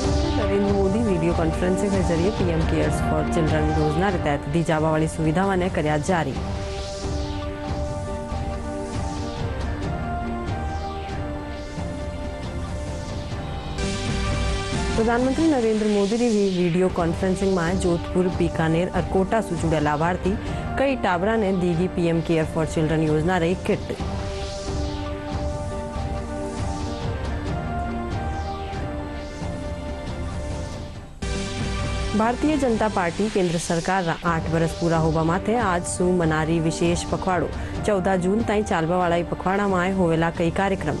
प्रधानमंत्री Narendra Modi video conferencing के जरिए पीएम केयर्स फॉर चिल्ड्रन योजना के तहत दी जावा वाली सुविधाओं ने कर्या जारी। प्रधानमंत्री नरेंद्र मोदी ने वीडियो कॉन्फ्रेंसिंग में जोधपुर, बीकानेर और कोटा से जुड़े लाभार्थी कई टाबरा ने Dighi PM care for children योजना रही किट। भारतीय जनता पार्टी केंद्र सरकार 8 वर्ष पूरा होबा माथे आज सु मनारी विशेष पखवाड़ो 14 जून ताई चालवा वाला पखवाड़ा में होवेला कई कार्यक्रम।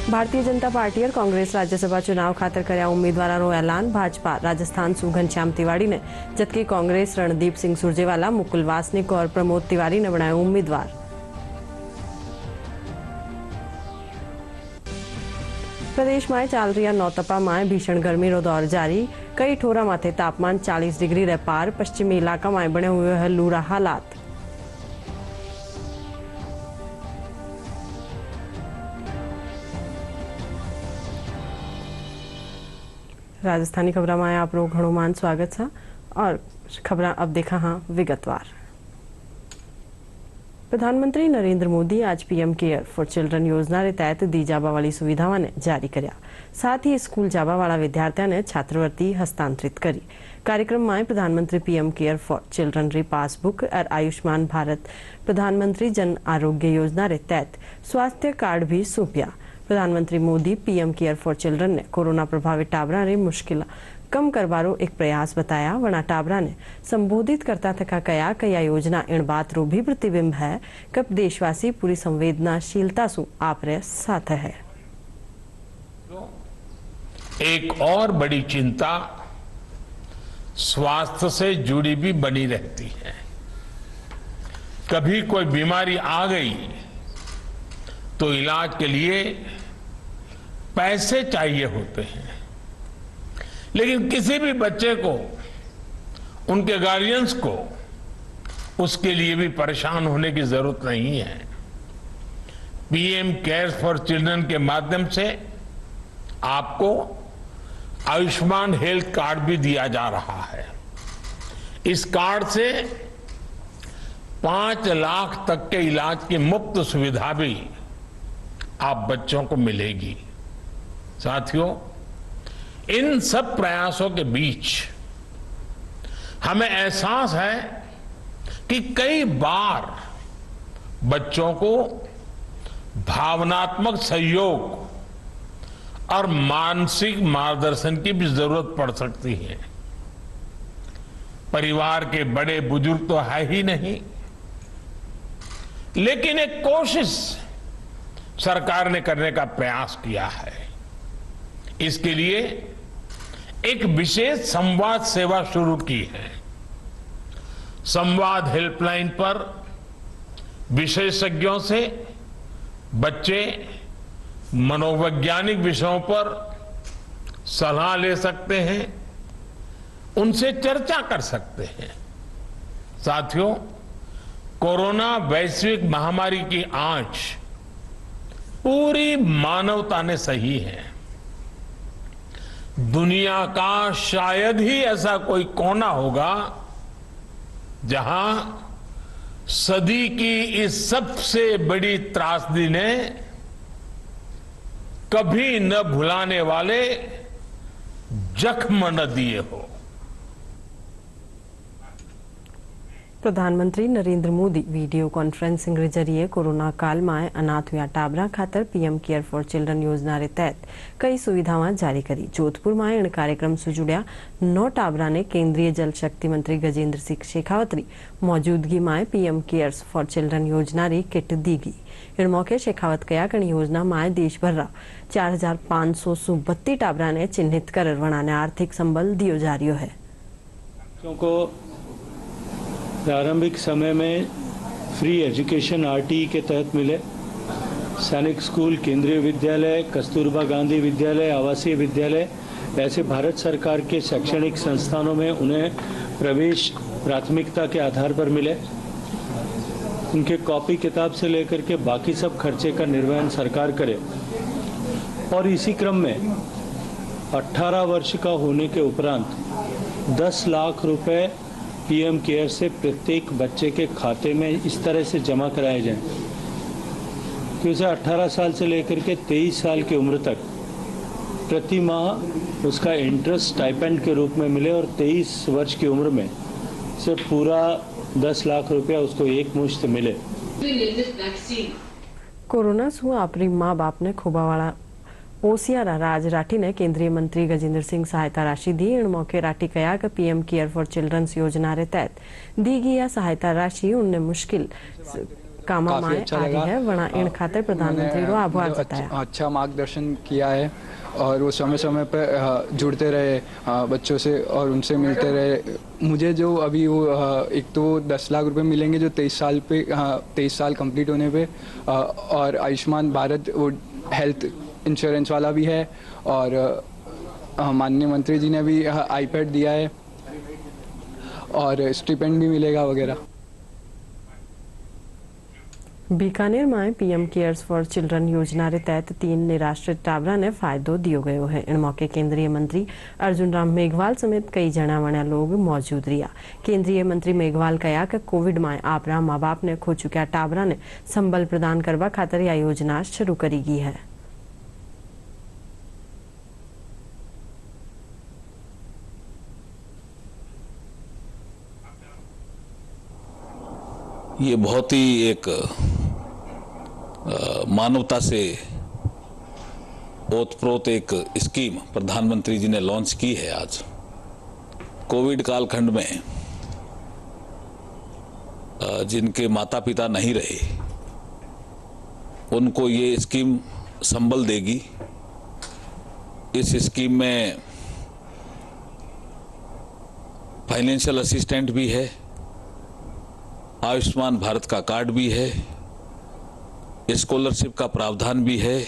भारतीय जनता पार्टी और कांग्रेस राज्यसभा चुनाव खातर कर्या उम्मीदवारों ऐलान। भाजपा राजस्थान सु घनश्याम तिवारी ने, जबकि कांग्रेस रणदीप सिंह सुरजेवाला, मुकुल वासनिक और प्रमोद तिवारी ने बनाया उम्मीदवार। प्रदेश में चाल रही नौतपा में भीषण गर्मी रो दौर जारी। कई ठोरा माथे तापमान 40 डिग्री रे पार। पश्चिमी इलाका में बने हुए है लूरा हालात। राजस्थानी खबरों में आप लोग घणो मान स्वागत है और खबर अब देखा हाँ विगतवार। प्रधानमंत्री नरेंद्र मोदी आज पीएम केयर फॉर चिल्ड्रन योजना के तहत दी जावा वाली सुविधाओं ने जारी कर्या। साथ ही स्कूल जावा वाला विद्यार्थियों ने छात्रवृत्ति हस्तांतरित करी। कार्यक्रम में प्रधानमंत्री पीएम केयर फॉर चिल्ड्रन री पासबुक और आयुष्मान भारत प्रधानमंत्री जन आरोग्य योजना के तहत स्वास्थ्य कार्ड भी सौंपया। प्रधानमंत्री Modi PM care for children ने कोरोना प्रभावित टाबरा रे मुश्किल कम करवारो एक प्रयास बताया। वना टाबरा ने संबोधित करता थका कया कया योजना इन बात रो भी प्रतिबिंब है कब देशवासी पूरी संवेदनाशीलता सु आप रे साथ है। एक और बड़ी चिंता स्वास्थ्य से जुड़ी भी बनी रहती है। कभी कोई बीमारी आ गई तो इलाज के लिए पैसे चाहिए होते हैं, लेकिन किसी भी बच्चे को, उनके गार्जियंस को उसके लिए भी परेशान होने की जरूरत नहीं है। पीएम केयर फॉर चिल्ड्रन के माध्यम से आपको आयुष्मान हेल्थ कार्ड भी दिया जा रहा है। इस कार्ड से 5 लाख तक के इलाज की मुफ्त सुविधा भी आप बच्चों को मिलेगी। साथियों, इन सब प्रयासों के बीच हमें एहसास है कि कई बार बच्चों को भावनात्मक सहयोग और मानसिक मार्गदर्शन की भी जरूरत पड़ सकती है। परिवार के बड़े बुजुर्ग तो है ही नहीं, लेकिन एक कोशिश सरकार ने करने का प्रयास किया है। इसके लिए एक विशेष संवाद सेवा शुरू की है। संवाद हेल्पलाइन पर विशेषज्ञों से बच्चे मनोवैज्ञानिक विषयों पर सलाह ले सकते हैं, उनसे चर्चा कर सकते हैं। साथियों, कोरोना वैश्विक महामारी की आंच पूरी मानवता ने सही है। दुनिया का शायद ही ऐसा कोई कोना होगा जहां सदी की इस सबसे बड़ी त्रासदी ने कभी न भुलाने वाले जख्म न दिए हो। प्रधानमंत्री नरेंद्र मोदी वीडियो कॉन्फ्रेंसिंग के जरिए कोरोना काल में अनाथ हुआ टाबरा खातर पीएम केयर फॉर चिल्ड्रन योजना के तहत कई सुविधाएं जारी करी। जोधपुर में इन कार्यक्रम से जुड़िया 9 टाबरा ने केंद्रीय जल शक्ति मंत्री गजेंद्र सिंह शेखावत री मौजूदगी में पीएम केयर्स फॉर चिल्ड्रन योजना री किट दी गई। इन मौके शेखावत कया कि योजना में देश भर 4532 टाबरा ने चिन्हित कर वनाने आर्थिक संबल दियो जा रही है। प्रारंभिक समय में फ्री एजुकेशन आरटीई के तहत मिले। सैनिक स्कूल, केंद्रीय विद्यालय, कस्तूरबा गांधी विद्यालय, आवासीय विद्यालय, ऐसे भारत सरकार के शैक्षणिक संस्थानों में उन्हें प्रवेश प्राथमिकता के आधार पर मिले। उनके कॉपी किताब से लेकर के बाकी सब खर्चे का निर्वहन सरकार करे। और इसी क्रम में 18 वर्ष का होने के उपरांत 10 लाख रुपए पीएम केयर से प्रत्येक बच्चे के खाते में इस तरह से जमा कराए जाएं कि उसे 18 साल से लेकर के 23 साल की उम्र तक प्रति माह उसका इंटरेस्ट स्टाइपेंड के रूप में मिले और 23 वर्ष की उम्र में से पूरा 10 लाख रुपया उसको एक मुश्त मिले। कोरोना सु आपरी माँ बाप ने खोबावाड़ा ओसियारा राज राठी ने केंद्रीय मंत्री गजेंद्र सिंह सहायता राशि दी। इन मौके राठी कहा कि पीएम केयर फॉर चिल्ड्रंस योजना रे तहत दी गई सहायता राशि उनने मुश्किल काम में आ रही है। वना इन खातिर प्रधानमंत्री को आभार जताया। अच्छा मार्गदर्शन किया है और वो समय समय पर जुड़ते रहे बच्चों से और उनसे मिलते रहे। मुझे जो अभी वो एक तो 10 लाख रुपए मिलेंगे जो 23 साल कंप्लीट होने पे, और आयुष्मान भारत वो हेल्थ इंश्योरेंस वाला भी है, और माननीय मंत्री जी ने भी आईपैड दिया है और स्टिपेंड भी मिलेगा वगैरह। बीकानेर में पीएम केयर्स फॉर चिल्ड्रन योजना रे तहत 3 निराश्रित टाबरा ने फायदो दियो गयो है। इन मौके केंद्रीय मंत्री अर्जुन राम मेघवाल समेत कई जना वणा लोग मौजूद रिया। केंद्रीय मंत्री मेघवाल कहा कि कोविड में आपरा माँ बाप ने खो चुक्या टाबरा ने संबल प्रदान करवा खातर यह योजना शुरू करी गई है। ये बहुत ही एक मानवता से ओतप्रोत एक स्कीम प्रधानमंत्री जी ने लॉन्च की है। आज कोविड कालखंड में जिनके माता पिता नहीं रहे उनको ये स्कीम संबल देगी। इस स्कीम में फाइनेंशियल असिस्टेंट भी है, आयुष्मान भारत का कार्ड भी है, स्कॉलरशिप का प्रावधान भी है,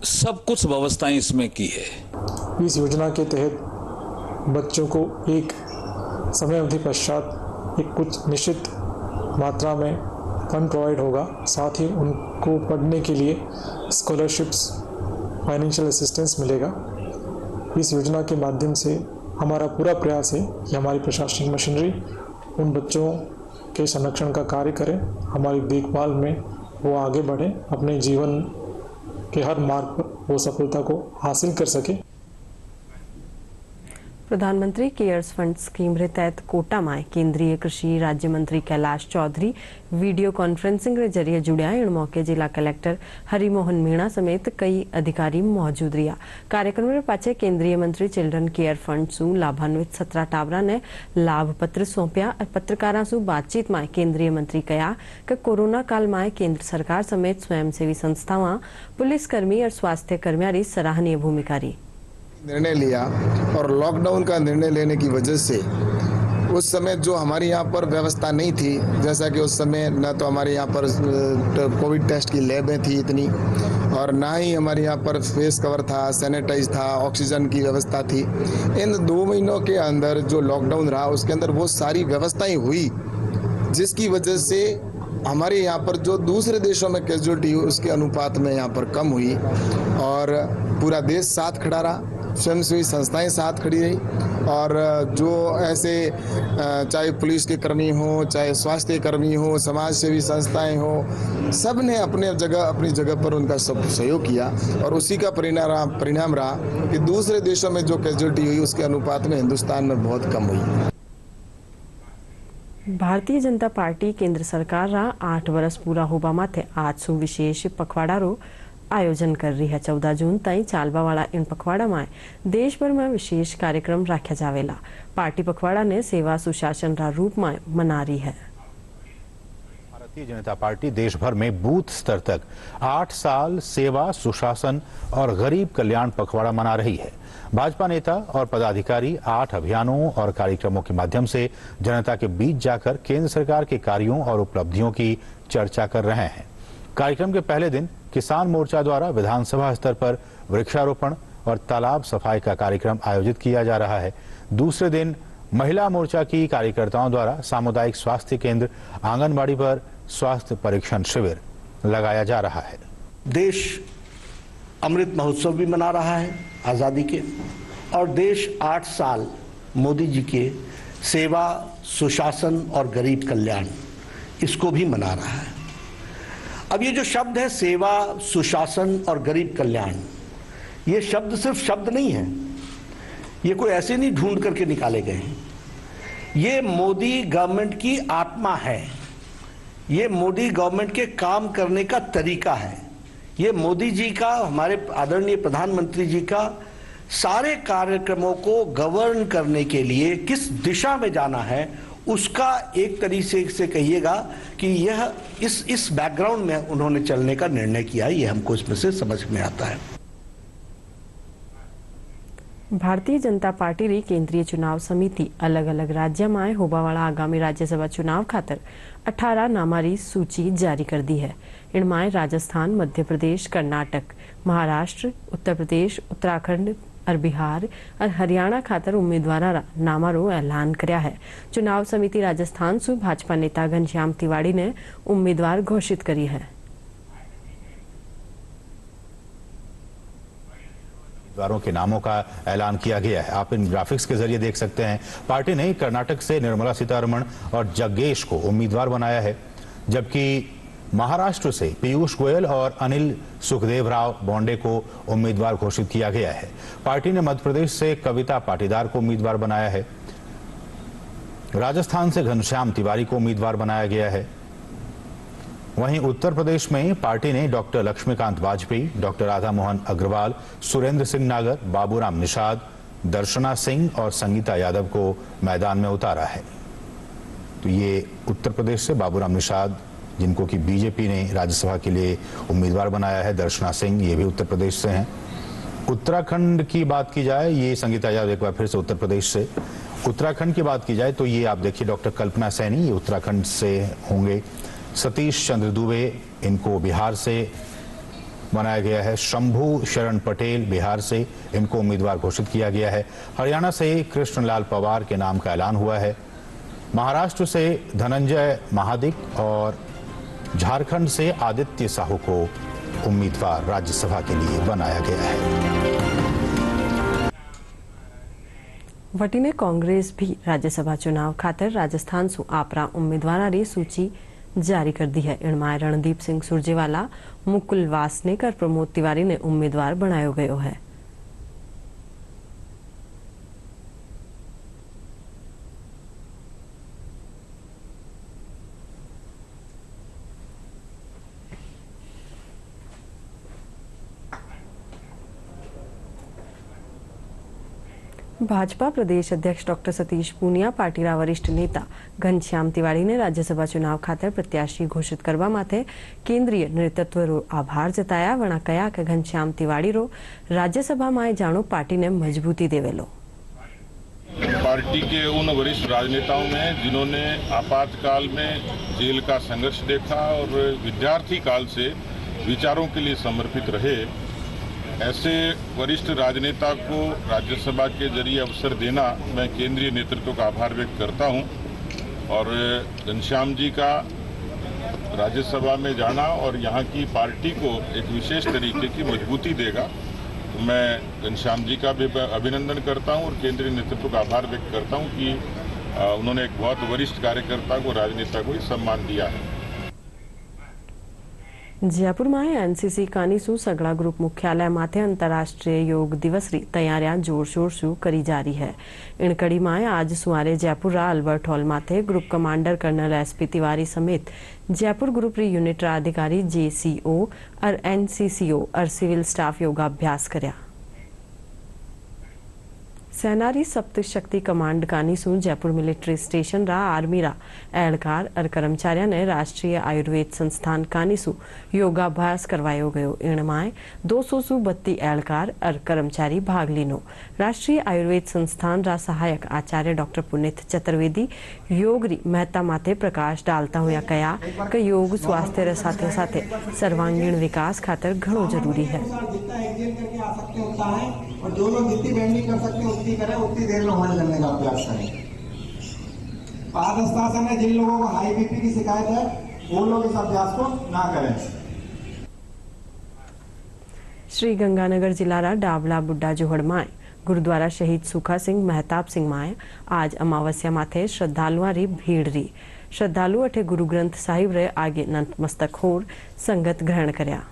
सब कुछ व्यवस्थाएं इसमें की है। इस योजना के तहत बच्चों को एक समय अवधि पश्चात एक कुछ निश्चित मात्रा में फंड प्रोवाइड होगा। साथ ही उनको पढ़ने के लिए स्कॉलरशिप्स, फाइनेंशियल असिस्टेंस मिलेगा। इस योजना के माध्यम से हमारा पूरा प्रयास है कि हमारी प्रशासनिक मशीनरी उन बच्चों के संरक्षण का कार्य करे, हमारी देखभाल में वो आगे बढ़े, अपने जीवन के हर मार्ग पर वो सफलता को हासिल कर सके। प्रधानमंत्री केयर्स फंड स्कीम रे तहत कोटा में केंद्रीय कृषि राज्य मंत्री कैलाश चौधरी वीडियो कॉन्फ्रेंसिंग रे जरिए जुड़िया। इन मौके जिला कलेक्टर हरिमोहन मीणा समेत कई अधिकारी मौजूद रिया। कार्यक्रम में पाछे केंद्रीय मंत्री चिल्ड्रन केयर फंड सु लाभान्वित 17 टाबरा ने लाभ पत्र सौंप्या। पत्रकारों सु बातचीत में केंद्रीय मंत्री कहा कि कोरोना काल में केंद्र सरकार समेत स्वयंसेवी संस्थाओं, पुलिसकर्मी और स्वास्थ्य कर्मियों सराहनीय भूमिका रही। निर्णय लिया और लॉकडाउन का निर्णय लेने की वजह से उस समय जो हमारे यहाँ पर व्यवस्था नहीं थी, जैसा कि उस समय न तो हमारे यहाँ पर कोविड टेस्ट की लैबें थी इतनी, और ना ही हमारे यहाँ पर फेस कवर था, सैनिटाइज था, ऑक्सीजन की व्यवस्था थी। इन 2 महीनों के अंदर जो लॉकडाउन रहा उसके अंदर वो सारी व्यवस्थाएं हुई, जिसकी वजह से हमारे यहाँ पर जो दूसरे देशों में कैजुअलिटी हुई उसके अनुपात में यहाँ पर कम हुई और पूरा देश साथ खड़ा रहा, स्वयंसेवी संस्थाएं साथ खड़ी रही। और जो ऐसे चाहे पुलिस के कर्मी हो, चाहे स्वास्थ्य कर्मी हो, समाज सेवी संस्थाएं हो, सब ने अपनी जगह पर उनका सब सहयोग किया और उसी का परिणाम रहा कि दूसरे देशों में जो कैजुअलिटी हुई उसके अनुपात में हिंदुस्तान में बहुत कम हुई। भारतीय जनता पार्टी केंद्र सरकार रा 8 वर्ष पूरा होबा माथे आज सु विशेष पखवाड़ा रो आयोजन कर रही है। 14 जून तई चालबा वाला इन पखवाड़ा में देश भर में विशेष कार्यक्रम रखा जावेला। पार्टी पखवाड़ा ने सेवा सुशासन रा रूप में मना रही है। भारतीय जनता पार्टी देश भर में बूथ स्तर तक 8 साल सेवा सुशासन और गरीब कल्याण पखवाड़ा मना रही है। भाजपा नेता और पदाधिकारी 8 अभियानों और कार्यक्रमों के माध्यम से जनता के बीच जाकर केंद्र सरकार के कार्यों और उपलब्धियों की चर्चा कर रहे हैं। कार्यक्रम के पहले दिन किसान मोर्चा द्वारा विधानसभा स्तर पर वृक्षारोपण और तालाब सफाई का कार्यक्रम आयोजित किया जा रहा है। दूसरे दिन महिला मोर्चा की कार्यकर्ताओं द्वारा सामुदायिक स्वास्थ्य केंद्र आंगनबाड़ी पर स्वास्थ्य परीक्षण शिविर लगाया जा रहा है। देश अमृत महोत्सव भी मना रहा है आज़ादी के, और देश 8 साल मोदी जी के सेवा, सुशासन और गरीब कल्याण, इसको भी मना रहा है। अब ये जो शब्द है सेवा, सुशासन और गरीब कल्याण, ये शब्द सिर्फ शब्द नहीं है, ये कोई ऐसे नहीं ढूंढ करके निकाले गए हैं। ये मोदी गवर्नमेंट की आत्मा है, ये मोदी गवर्नमेंट के काम करने का तरीका है, ये मोदी जी का, हमारे आदरणीय प्रधानमंत्री जी का सारे कार्यक्रमों को गवर्न करने के लिए किस दिशा में जाना है, उसका एक तरीके से कहिएगा कि यह इस बैकग्राउंड में उन्होंने चलने का निर्णय किया है, ये हमको इसमें से समझ में आता है। भारतीय जनता पार्टी केंद्रीय चुनाव समिति अलग अलग राज्य में होबावाळा आगामी राज्यसभा चुनाव खातर 18 नामारी सूची जारी कर दी है। इनमें राजस्थान, मध्य प्रदेश, कर्नाटक, महाराष्ट्र, उत्तर प्रदेश, उत्तराखंड और बिहार और हरियाणा खातर उम्मीदवार नामारो ऐलान कराया है। चुनाव समिति राजस्थान से भाजपा नेता घनश्याम तिवाड़ी ने उम्मीदवार घोषित करी है। उम्मीदवारों के नामों का ऐलान किया गया है। आप इन ग्राफिक्स के जरिए देख सकते हैं। पार्टी ने कर्नाटक से निर्मला सीतारमण और जग्गेश को उम्मीदवार बनाया है, जबकि महाराष्ट्र से पीयूष गोयल और अनिल सुखदेवराव बोंडे को उम्मीदवार घोषित किया गया है। पार्टी ने मध्य प्रदेश से कविता पाटीदार को उम्मीदवार बनाया है। राजस्थान से घनश्याम तिवारी को उम्मीदवार बनाया गया है। वहीं उत्तर प्रदेश में पार्टी ने डॉक्टर लक्ष्मीकांत वाजपेयी, डॉक्टर राधा मोहन अग्रवाल, सुरेंद्र सिंह नागर, बाबूराम निषाद, दर्शना सिंह और संगीता यादव को मैदान में उतारा है। तो ये उत्तर प्रदेश से बाबूराम निषाद, जिनको कि बीजेपी ने राज्यसभा के लिए उम्मीदवार बनाया है, दर्शना सिंह ये भी उत्तर प्रदेश से हैं। उत्तराखंड की बात की जाए, ये संगीता यादव एक बार फिर से उत्तर प्रदेश से। उत्तराखंड की बात की जाए तो ये आप देखिए डॉक्टर कल्पना सैनी, ये उत्तराखंड से होंगे। सतीश चंद्र दुबे, इनको बिहार से बनाया गया है। शंभू शरण पटेल बिहार से, इनको उम्मीदवार घोषित किया गया है। हरियाणा से कृष्णलाल पवार के नाम का ऐलान हुआ है। महाराष्ट्र से धनंजय महादिक और झारखंड से आदित्य साहू को उम्मीदवार राज्यसभा के लिए बनाया गया है। वटीने कांग्रेस भी राज्यसभा चुनाव खातर राजस्थान से आपरा उम्मीदवार सूची जारी कर दी है। इनमें रणदीप सिंह सुरजेवाला, मुकुल वासनिक और प्रमोद तिवारी ने उम्मीदवार बनायो गयो है। भाजपा प्रदेश अध्यक्ष डॉक्टर सतीश पूनिया, पार्टीना वरिष्ठ नेता घनश्याम तिवाड़ी ने राज्यसभा चुनाव खातर प्रत्याशी घोषित करवा माथे केंद्रीय नेतृत्व रो आभार जताया। वणा कया के घनश्याम तिवाड़ी रो राज्यसभा में जानो पार्टी ने मजबूती देवेलो। पार्टी के उन वरिष्ठ राजनेताओं में जिन्होंने आपातकाल में जेल का संघर्ष देखा और विद्यार्थी काल से विचारों के लिए समर्पित रहे, ऐसे वरिष्ठ राजनेता को राज्यसभा के जरिए अवसर देना मैं केंद्रीय नेतृत्व का आभार व्यक्त करता हूं। और घनश्याम जी का राज्यसभा में जाना और यहां की पार्टी को एक विशेष तरीके की मजबूती देगा, तो मैं घनश्याम जी का भी अभिनंदन करता हूं और केंद्रीय नेतृत्व का आभार व्यक्त करता हूं कि उन्होंने एक बहुत वरिष्ठ कार्यकर्ता को, राजनेता को सम्मान दिया है। जयपुर में एनसीसी कानीसू सगड़ा ग्रुप मुख्यालय माथे अंतर्राष्ट्रीय योग दिवस री तैयारियां जोर शोर से करी जा रही है। इन कड़ी में आज सुमारे जयपुर रा अल्बर्ट हॉल माथे group commander colonel SP Tiwari समेत जयपुर ग्रुप री यूनिट रा अधिकारी जेसीओ और एनसीसीओ और सिविल स्टाफ योगाभ्यास कर्या। सेनारी सप्त शक्ति कमांड कानीसू जयपुर मिलिट्री स्टेशन रा आर्मी रा एहलकार और कर्मचारियों ने राष्ट्रीय आयुर्वेद संस्थान कानीसू योगाभ्यास करवायो गयो। इनमें 232 एहलकार और कर्मचारी भाग लीनो। राष्ट्रीय आयुर्वेद संस्थान रा सहायक आचार्य डॉक्टर पुनीत चतुर्वेदी योग री महत्ता माथे प्रकाश डालता हुआ कहा कि योग स्वास्थ्य रे साथे साथे सर्वांगीण विकास खातर घणो जरूरी है। और जो लोग जितनी बैंडिंग कर सकते हैं उतनी करें, उतनी देर में हमारे लगने का अभ्यास करें। पाद हस्तासन है, जिन लोगों को हाई बीपी की शिकायत है वो लोग इस अभ्यास को ना करें। श्री गंगानगर जिला डावला बुड्ढा जोहड़ माए गुरुद्वारा शहीद सुखा सिंह महताब सिंह माए आज अमावस्या माथे श्रद्धालुओं री भीड़ री। श्रद्धालु अठे गुरु ग्रंथ साहिब रे आगे नतमस्तक होर संगत ग्रहण कर्या।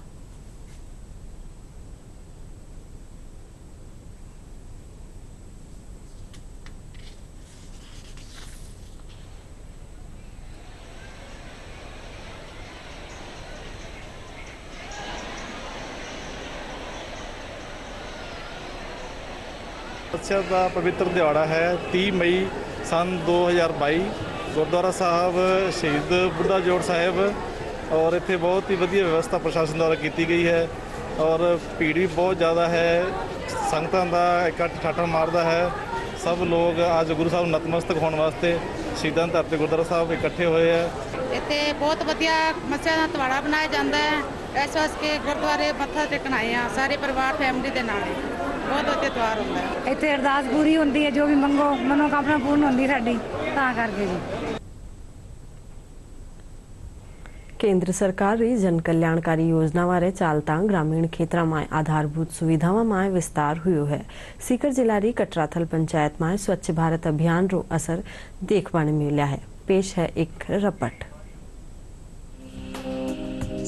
अमावस्या का पवित्र दिहाड़ा है 30 मई सन 2022 गुरुद्वारा साहब शहीद बुड्ढा जोड़ साहब और इत्थे बहुत ही वधिया व्यवस्था प्रशासन द्वारा की गई है और भीड़ भी बहुत ज़्यादा है। संगतां दा इकट्ठ ठाठा मारदा है। सब लोग आज गुरु साहब नतमस्तक होने वास्ते शहीदां धरती गुरुद्वारा साहब इकट्ठे हुए हैं। इत्थे बहुत वधिया मस्जिद दा दिहाड़ा बनाया जाता है। इस वास्ते गुरुद्वारे मत्था टेकण आए हैं सारे परिवार फैमिली दे नाल। बहुत वधिया त्योहार होंदा है। इत्थे अरदास पूरी होंदी है, जो भी मंगो मनोकामना पूर्ण होंदी साडी, तां करके जी। केंद्र सरकार री जन कल्याणकारी योजना वारे चालता ग्रामीण क्षेत्र में आधारभूत सुविधाओं में विस्तार हुयो है। सीकर जिला री कटराथल पंचायत में स्वच्छ भारत अभियान रो असर देखने मिला है। पेश है एक रपट।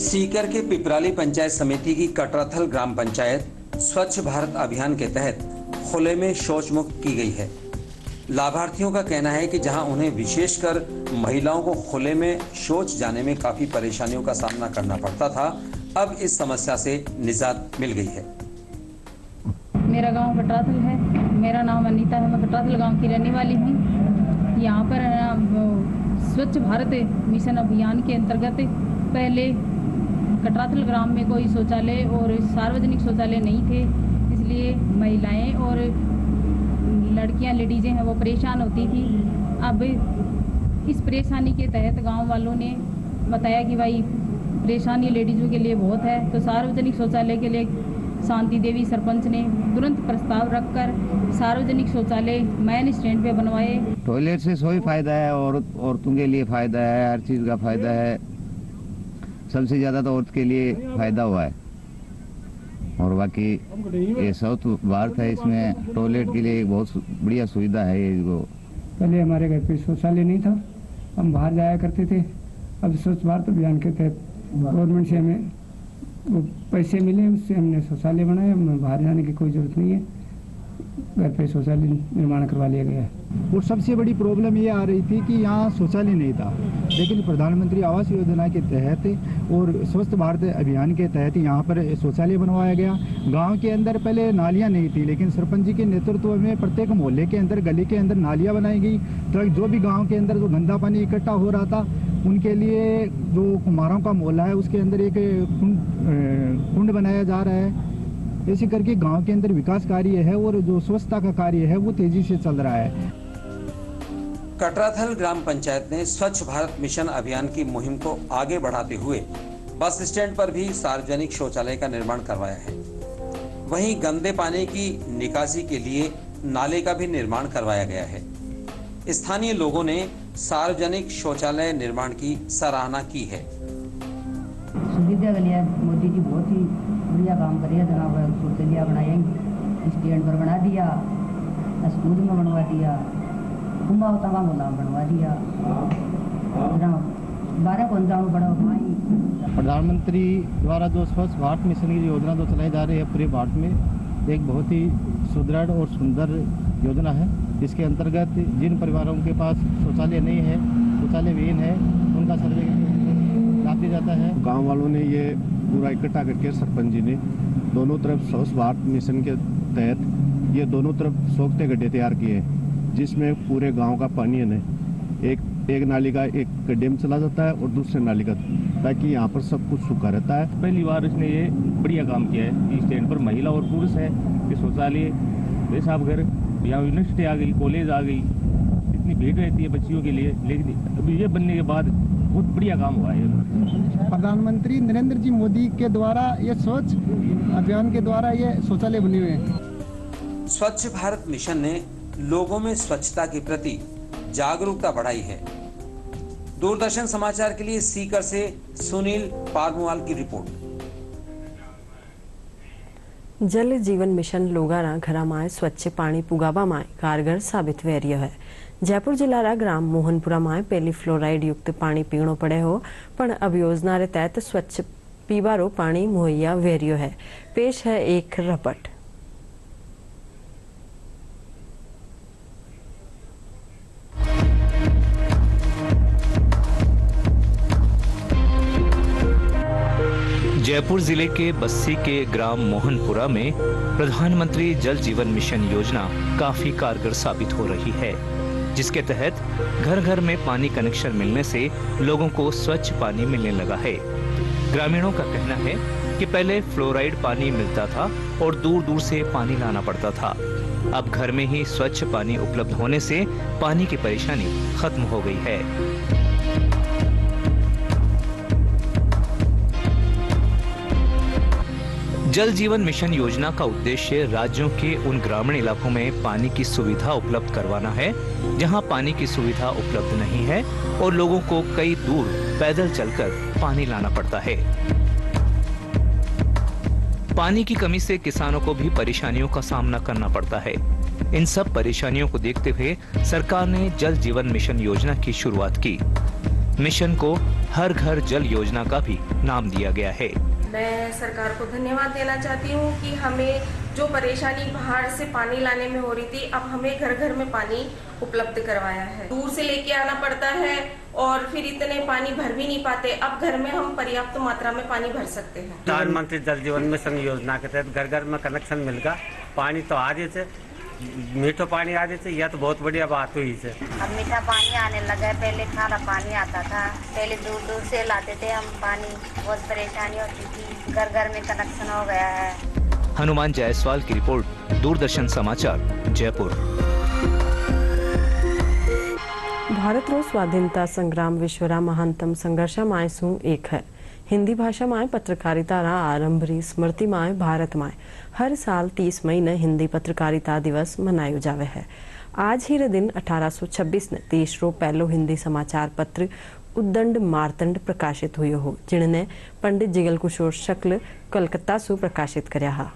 सीकर के पिपराली पंचायत समिति की कटराथल ग्राम पंचायत स्वच्छ भारत अभियान के तहत खुले में शौच मुक्त की गई है। लाभार्थियों का कहना है कि जहां उन्हें विशेषकर महिलाओं को खुले में शौच जाने में काफी परेशानियों का सामना करना पड़ता था, अब इस समस्या से निजात मिल गई है। मेरा गांव कटराथल है, मेरा नाम अनीता है, मैं कटराथल गांव की रहने वाली हूं। यहाँ पर स्वच्छ भारत मिशन अभियान के अंतर्गत पहले कटराथल ग्राम में कोई शौचालय और सार्वजनिक शौचालय नहीं थे, इसलिए महिलाएं और लड़कियां लेडीजें हैं वो परेशान होती थी। अब इस परेशानी के तहत गांव वालों ने बताया कि भाई परेशानी लेडीजों के लिए बहुत है, तो सार्वजनिक शौचालय के लिए शांति देवी सरपंच ने तुरंत प्रस्ताव रखकर सार्वजनिक शौचालय मैन स्टैंड पे बनवाए। टॉयलेट से सभी फायदा है, औरतों के लिए फायदा है, हर चीज़ का फायदा है। सबसे ज़्यादा तो औरत के लिए फायदा हुआ है और बाकी ये साउथ भारत है, इसमें टॉयलेट के लिए एक बहुत बढ़िया सुविधा है। ये पहले हमारे घर पे शौचालय नहीं था, हम बाहर जाया करते थे। अब स्वच्छ भारत अभियान के तहत गवर्नमेंट से हमें वो पैसे मिले, उससे हमने शौचालय बनाया। हमें बाहर जाने की कोई जरूरत नहीं है, घर पे शौचालय निर्माण करवा लिया गया है। और सबसे बड़ी प्रॉब्लम ये आ रही थी कि यहाँ शौचालय नहीं था, लेकिन प्रधानमंत्री आवास योजना के तहत और स्वच्छ भारत अभियान के तहत यहाँ पर शौचालय बनवाया गया। गांव के अंदर पहले नालियाँ नहीं थी, लेकिन सरपंच जी के नेतृत्व में प्रत्येक मोहल्ले के अंदर गली के अंदर नालियाँ बनाई गई। तो जो भी गाँव के अंदर जो गंदा पानी इकट्ठा हो रहा था उनके लिए जो कुम्हारों का मोहल्ला है उसके अंदर एक कुंड बनाया जा रहा है। ऐसे करके गांव के अंदर विकास कार्य है और जो स्वच्छता का कार्य है वो तेजी से चल रहा है। कटराथल ग्राम पंचायत ने स्वच्छ भारत मिशन अभियान की मुहिम को आगे बढ़ाते हुए बस स्टैंड पर भी सार्वजनिक शौचालय का निर्माण करवाया है। वहीं गंदे पानी की निकासी के लिए नाले का भी निर्माण करवाया गया है। स्थानीय लोगों ने सार्वजनिक शौचालय निर्माण की सराहना की है। सुविधा के लिए मोदी जी बहुत ही बढ़िया काम करिए। जनाब शौचालय बनाए, स्टैंड पर बना दिया, स्कूल में बनवा दिया, कुंभा तमाम बनवा दिया। 12 पंचायत बड़ा प्रधानमंत्री द्वारा जो स्वच्छ भारत मिशन की योजना जो चलाई जा रही है पूरे भारत में, एक बहुत ही सुदृढ़ और सुंदर योजना है। इसके अंतर्गत जिन परिवारों के पास शौचालय नहीं है, शौचालय विहीन है, उनका सर्वे कराया जाता है। गांव वालों ने ये पूरा इकट्ठा करके सरपंच जी ने दोनों तरफ स्वच्छ भारत मिशन के तहत ये दोनों तरफ सोखते गड्ढे तैयार किए, जिसमें पूरे गांव का पानी है एक नाली का एक गड्ढे में चला जाता है और दूसरे नाली का, ताकि यहाँ पर सब कुछ सूखा रहता है। पहली बार इसने ये बढ़िया काम किया है। इस स्टैंड पर महिला और पुरुष है कि शौचालय पेशाब घर, यहाँ यूनिवर्सिटी आ गई, कॉलेज आ गई, इतनी भीड़ रहती है बच्चियों के लिए, लेकिन अभी ये बनने के बाद बहुत बढ़िया काम हुआ है। प्रधानमंत्री नरेंद्र जी मोदी के द्वारा ये स्वच्छ अभियान के द्वारा ये शौचालय बने हुए हैं। स्वच्छ भारत मिशन ने लोगों में स्वच्छता के प्रति जागरूकता बढ़ाई है। दूरदर्शन समाचार के लिए सीकर से सुनील पारमुवाल की रिपोर्ट। जल जीवन मिशन लोगारा घरामाय स्वच्छ पाणी पुगावामाय कारगर साबित वे रह्यो है। जयपुर जिल्लारा ग्राम मोहनपुरामाय पहली फ्लोराइड युक्त पाणी पीवणो पड़े हो, पण अब योजना रे तहत स्वच्छ पीवारो पाणी मुहैया वे रह्यो है। पेश है एक रपट। जयपुर जिले के बस्सी के ग्राम मोहनपुरा में प्रधानमंत्री जल जीवन मिशन योजना काफी कारगर साबित हो रही है, जिसके तहत घर घर में पानी कनेक्शन मिलने से लोगों को स्वच्छ पानी मिलने लगा है। ग्रामीणों का कहना है कि पहले फ्लोराइड पानी मिलता था और दूर दूर से पानी लाना पड़ता था। अब घर में ही स्वच्छ पानी उपलब्ध होने से पानी की परेशानी खत्म हो गई है। जल जीवन मिशन योजना का उद्देश्य राज्यों के उन ग्रामीण इलाकों में पानी की सुविधा उपलब्ध करवाना है जहां पानी की सुविधा उपलब्ध नहीं है और लोगों को कई दूर पैदल चलकर पानी लाना पड़ता है। पानी की कमी से किसानों को भी परेशानियों का सामना करना पड़ता है। इन सब परेशानियों को देखते हुए सरकार ने जल जीवन मिशन योजना की शुरुआत की। मिशन को हर घर जल योजना का भी नाम दिया गया है। मैं सरकार को धन्यवाद देना चाहती हूँ कि हमें जो परेशानी बाहर से पानी लाने में हो रही थी, अब हमें घर घर में पानी उपलब्ध करवाया है। दूर से लेके आना पड़ता है और फिर इतने पानी भर भी नहीं पाते। अब घर में हम पर्याप्त मात्रा में पानी भर सकते हैं। प्रधानमंत्री जल जीवन मिशन योजना के तहत घर घर में कनेक्शन मिलकर पानी तो आ रही है, मीठा पानी आ रही है, यह तो बहुत बढ़िया बात हुई है। अब मीठा पानी आने लगा है, पहले खारा पानी आता था, पहले दूर दूर से लाते थे हम पानी, बहुत परेशानी होती थी। घर घर में कनेक्शन हो गया है। हनुमान जायसवाल की रिपोर्ट, दूरदर्शन समाचार, जयपुर। भारतरो स्वाधीनता संग्राम विश्वरा महानतम संघर्षमाय सु एक है। हिंदी भाषा में पत्रकारिता रा आरंभरी स्मृति में भारत में हर साल 30 मई ने हिंदी पत्रकारिता दिवस मनायो जावे है। आज ही रे दिन 1826 ने देश रो पहलो हिंदी समाचार पत्र उद्दंड मार्तंड प्रकाशित हुयो हो, जिनने पंडित जिगल किशोर शुक्ल कलकत्ता सु प्रकाशित करया हा।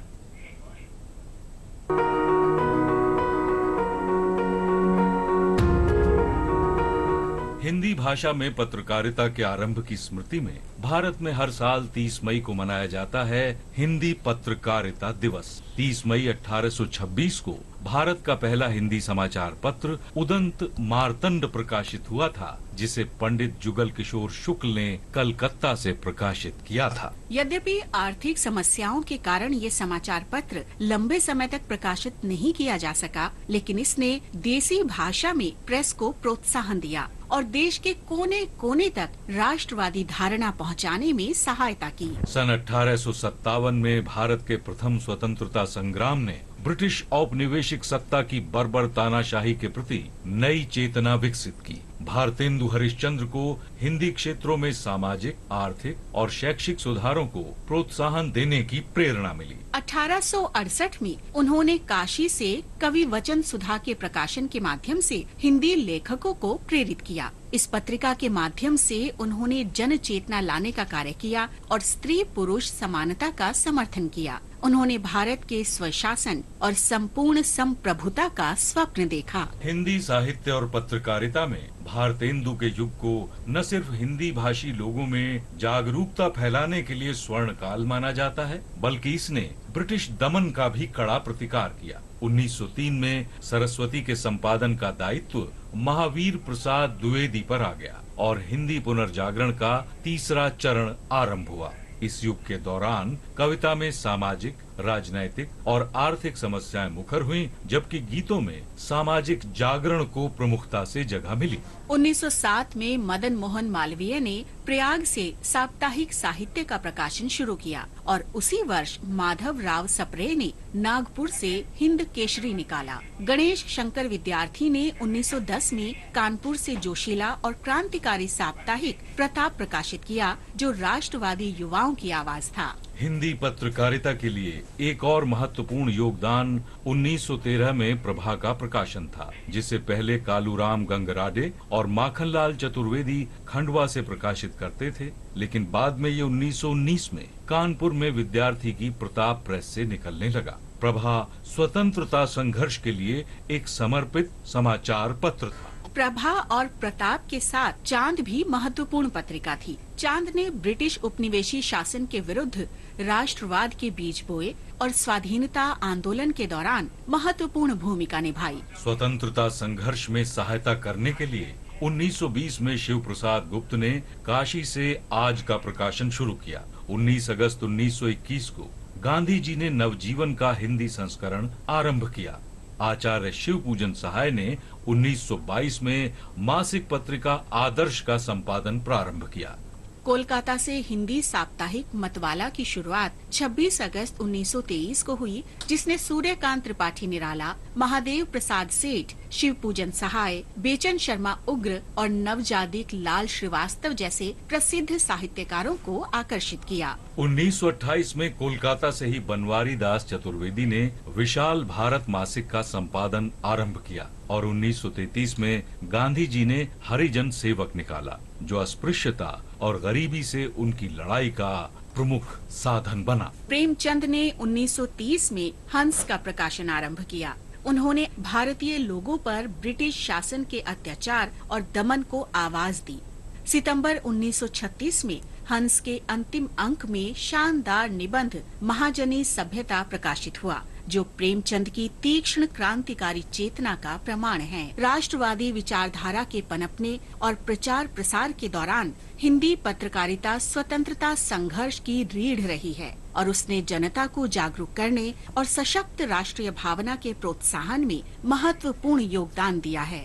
हिंदी भाषा में पत्रकारिता के आरंभ की स्मृति में भारत में हर साल 30 मई को मनाया जाता है हिंदी पत्रकारिता दिवस। 30 मई 1826 को भारत का पहला हिंदी समाचार पत्र उदंत मार्तंड प्रकाशित हुआ था, जिसे पंडित जुगल किशोर शुक्ल ने कलकत्ता से प्रकाशित किया था। यद्यपि आर्थिक समस्याओं के कारण ये समाचार पत्र लंबे समय तक प्रकाशित नहीं किया जा सका, लेकिन इसने देसी भाषा में प्रेस को प्रोत्साहन दिया और देश के कोने कोने तक राष्ट्रवादी धारणा पहुंचाने में सहायता की। सन 1857 में भारत के प्रथम स्वतंत्रता संग्राम ने ब्रिटिश औपनिवेशिक सत्ता की बर्बर तानाशाही के प्रति नई चेतना विकसित की। भारतेंदु हरिश्चंद्र को हिंदी क्षेत्रों में सामाजिक, आर्थिक और शैक्षिक सुधारों को प्रोत्साहन देने की प्रेरणा मिली। 1868 में उन्होंने काशी से कवि वचन सुधा के प्रकाशन के माध्यम से हिंदी लेखकों को प्रेरित किया। इस पत्रिका के माध्यम से उन्होंने जन चेतना लाने का कार्य किया और स्त्री पुरुष समानता का समर्थन किया। उन्होंने भारत के स्वशासन और संपूर्ण संप्रभुता का स्वप्न देखा। हिंदी साहित्य और पत्रकारिता में भारतेंदु के युग को न सिर्फ हिंदी भाषी लोगों में जागरूकता फैलाने के लिए स्वर्ण काल माना जाता है, बल्कि इसने ब्रिटिश दमन का भी कड़ा प्रतिकार किया। 1903 में सरस्वती के संपादन का दायित्व महावीर प्रसाद द्विवेदी पर आ गया और हिंदी पुनर्जागरण का तीसरा चरण आरंभ हुआ। इस युग के दौरान कविता में सामाजिक, राजनैतिक और आर्थिक समस्याएं मुखर हुईं, जबकि गीतों में सामाजिक जागरण को प्रमुखता से जगह मिली। 1907 में मदन मोहन मालवीय ने प्रयाग से साप्ताहिक साहित्य का प्रकाशन शुरू किया और उसी वर्ष माधव राव सप्रे ने नागपुर से हिंद केसरी निकाला। गणेश शंकर विद्यार्थी ने 1910 में कानपुर से जोशीला और क्रांतिकारी साप्ताहिक प्रताप प्रकाशित किया, जो राष्ट्रवादी युवाओं की आवाज था। हिंदी पत्रकारिता के लिए एक और महत्वपूर्ण योगदान 1913 में प्रभा का प्रकाशन था, जिसे पहले कालूराम गंगराडे और माखनलाल चतुर्वेदी खंडवा से प्रकाशित करते थे, लेकिन बाद में ये 1919 में कानपुर में विद्यार्थी की प्रताप प्रेस से निकलने लगा। प्रभा स्वतंत्रता संघर्ष के लिए एक समर्पित समाचार पत्र था। प्रभा और प्रताप के साथ चांद भी महत्वपूर्ण पत्रिका थी। चांद ने ब्रिटिश उपनिवेशी शासन के विरुद्ध राष्ट्रवाद के बीज बोए और स्वाधीनता आंदोलन के दौरान महत्वपूर्ण भूमिका निभाई। स्वतंत्रता संघर्ष में सहायता करने के लिए 1920 में शिव प्रसाद गुप्त ने काशी से आज का प्रकाशन शुरू किया। 19 अगस्त 1921 को गांधी जी ने नवजीवन का हिंदी संस्करण आरंभ किया। आचार्य शिव पूजन सहाय ने 1922 में मासिक पत्रिका आदर्श का संपादन प्रारंभ किया। कोलकाता से हिंदी साप्ताहिक मतवाला की शुरुआत 26 अगस्त 1923 को हुई, जिसने सूर्यकांत त्रिपाठी निराला, महादेव प्रसाद सेठ, शिव पूजन सहाय, बेचन शर्मा उग्र और नवजादिक लाल श्रीवास्तव जैसे प्रसिद्ध साहित्यकारों को आकर्षित किया। 1928 में कोलकाता से ही बनवारी दास चतुर्वेदी ने विशाल भारत मासिक का संपादन आरंभ किया और 1933 में गांधी जी ने हरिजन सेवक निकाला, जो अस्पृश्यता और गरीबी से उनकी लड़ाई का प्रमुख साधन बना। प्रेमचंद ने 1930 में हंस का प्रकाशन आरंभ किया। उन्होंने भारतीय लोगों पर ब्रिटिश शासन के अत्याचार और दमन को आवाज दी। सितंबर 1936 में हंस के अंतिम अंक में शानदार निबंध महाजनी सभ्यता प्रकाशित हुआ, जो प्रेमचंद की तीक्ष्ण क्रांतिकारी चेतना का प्रमाण है। राष्ट्रवादी विचारधारा के पनपने और प्रचार प्रसार के दौरान हिंदी पत्रकारिता स्वतंत्रता संघर्ष की रीढ़ रही है और उसने जनता को जागरूक करने और सशक्त राष्ट्रीय भावना के प्रोत्साहन में महत्वपूर्ण योगदान दिया है।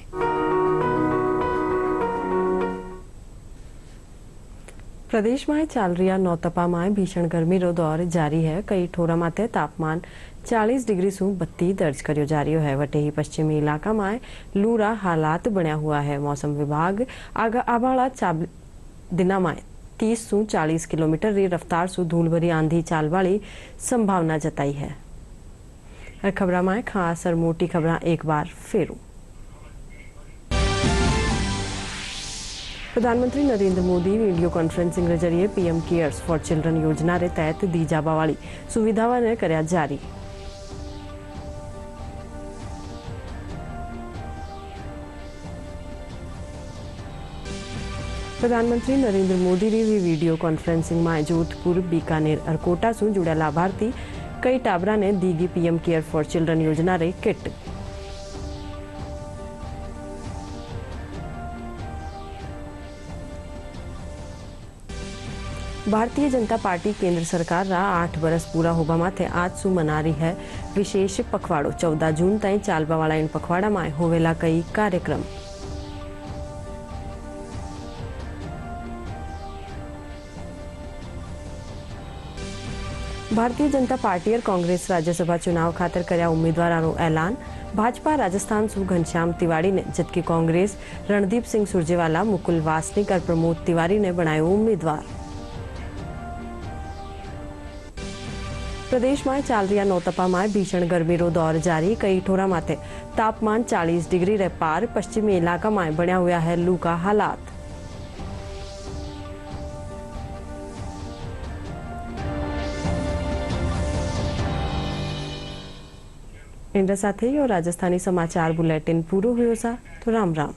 प्रदेश में चाल रहा नौतपा में भीषण गरमीनो दौर जारी है। कई ठोरा माथे तापमान 40 डिग्री सु 32 दर्ज करियो जा रही है। वटे ही पश्चिमी इलाका में लूरा हालात बनया हुआ है। मौसम विभाग आगाड़ा दिना में 30 सु 40 किलोमीटर री रफ्तार सु धूलभरी आंधी चाल वाली संभावना जताई है। हर खबरा में खास और मोटी खबरा एक बार फेरू। प्रधानमंत्री नरेंद्र मोदी वीडियो कॉन्फ्रेंसिंग के जरिए पीएम केयर्स फॉर चिल्ड्रन योजना के तहत दी जावा वाली सुविधावां ने कर्या जारी। प्रधानमंत्री नरेंद्र मोदी ने वीडियो कॉन्फ्रेंसिंग में जोधपुर, बीकानेर और कोटा से जुड़ा लाभार्थी कई टाबरा ने Dighi PM care for children योजना रे किट। भारतीय जनता पार्टी केंद्र सरकार रा 8 बरस पूरा होबा माथे आज सु मना रही है विशेष पखवाड़ो। 14 जून ताई चालबा वाला इन पखवाड़ा में होवेला कई कार्यक्रम। भारतीय जनता पार्टी और कांग्रेस राज्यसभा चुनाव खातर कर्या उम्मीदवारों ऐलान। भाजपा राजस्थान सु घनश्याम तिवाड़ी ने, जबकि कांग्रेस रणदीप सिंह सुरजेवाला, मुकुल वासनिक और प्रमोद तिवारी ने बनाए उम्मीदवार। प्रदेश में चाल रहा नौतपा में भीषण गर्मीनो दौर जारी। कई ठोरा माथे तापमान 40 डिग्री रे पार। पश्चिमी इलाका में बनया हुआ है लू का हालात। इन साथ ही राजस्थानी समाचार बुलेटिन पूरो हुयो सा। तो राम राम।